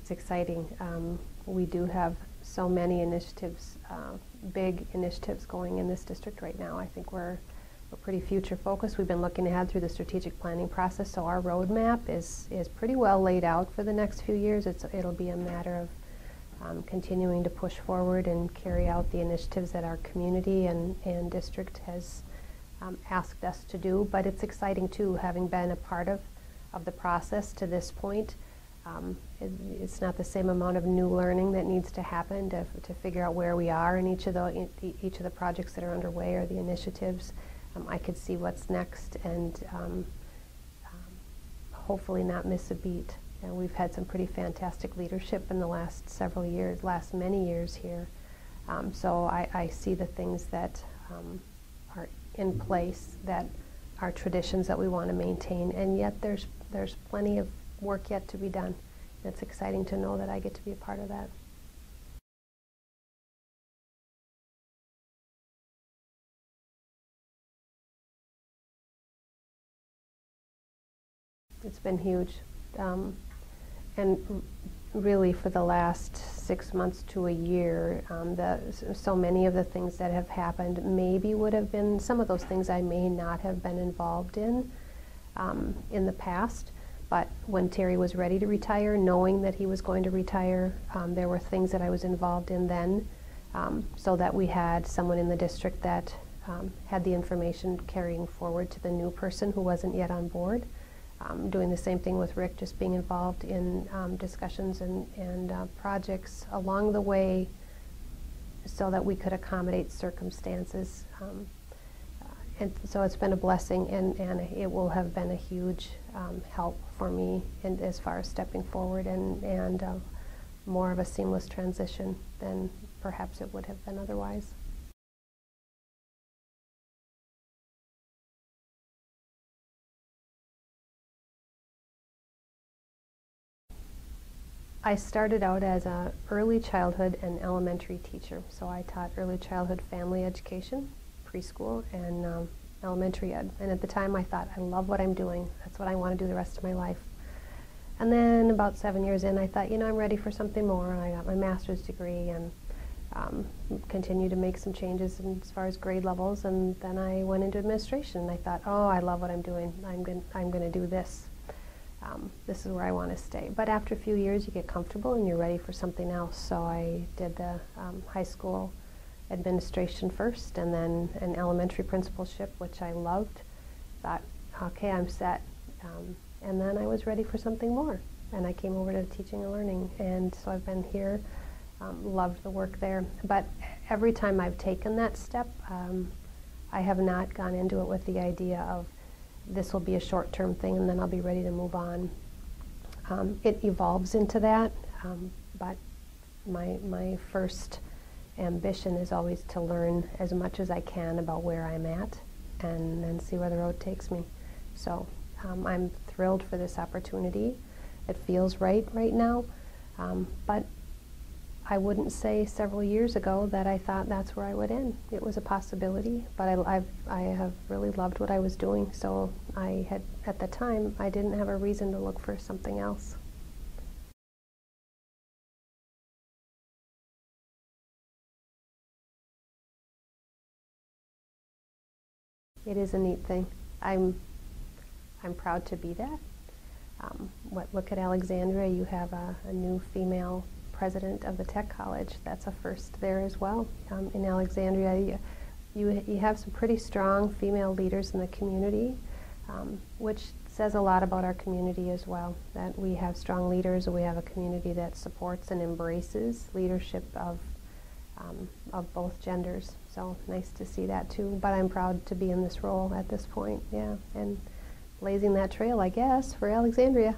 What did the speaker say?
it's exciting. We do have so many initiatives, big initiatives going in this district right now. I think we're pretty future focused. We've been looking ahead through the strategic planning process, so our roadmap is pretty well laid out for the next few years. It'll be a matter of continuing to push forward and carry out the initiatives that our community and district has asked us to do. But it's exciting too, having been a part of the process to this point. It's not the same amount of new learning that needs to happen to figure out where we are in each of the projects that are underway or the initiatives. I could see what's next and hopefully not miss a beat. We've had some pretty fantastic leadership in the last many years here. So I see the things that are in place that are traditions that we want to maintain, and yet there's plenty of work yet to be done. It's exciting to know that I get to be a part of that. It's been huge, and really for the last 6 months to a year, so many of the things that have happened maybe would have been, some of those things I may not have been involved in the past. But when Terry was ready to retire, knowing that he was going to retire, there were things that I was involved in then, so that we had someone in the district that had the information carrying forward to the new person who wasn't yet on board. Doing the same thing with Rick, just being involved in discussions and projects along the way so that we could accommodate circumstances. And so it's been a blessing, and it will have been a huge help for me as far as stepping forward and more of a seamless transition than perhaps it would have been otherwise. I started out as an early childhood and elementary teacher, so I taught early childhood family education, preschool, and elementary ed. And at the time I thought, I love what I'm doing. That's what I want to do the rest of my life. And then about 7 years in, I thought, I'm ready for something more. And I got my master's degree and continued to make some changes as far as grade levels. And then I went into administration, and I thought, oh, I love what I'm doing. I'm going to do this. This is where I want to stay. But after a few years, you get comfortable and you're ready for something else. So I did the high school administration first, and then an elementary principalship, which I loved. Thought, okay, I'm set. And then I was ready for something more. And I came over to teaching and learning. And so I've been here, loved the work there. But every time I've taken that step, I have not gone into it with the idea of this will be a short-term thing and then I'll be ready to move on. It evolves into that, but my first ambition is always to learn as much as I can about where I'm at and then see where the road takes me. So I'm thrilled for this opportunity. It feels right now, but I wouldn't say several years ago that I thought that's where I would end. It was a possibility, but I have really loved what I was doing, so at the time, I didn't have a reason to look for something else. It is a neat thing. I'm proud to be that. Look at Alexandria. You have a new female president of the Tech College. That's a first there as well. In Alexandria, you have some pretty strong female leaders in the community, which says a lot about our community as well, that we have strong leaders, and we have a community that supports and embraces leadership of both genders. So nice to see that too, but I'm proud to be in this role at this point, yeah, and blazing that trail, I guess, for Alexandria.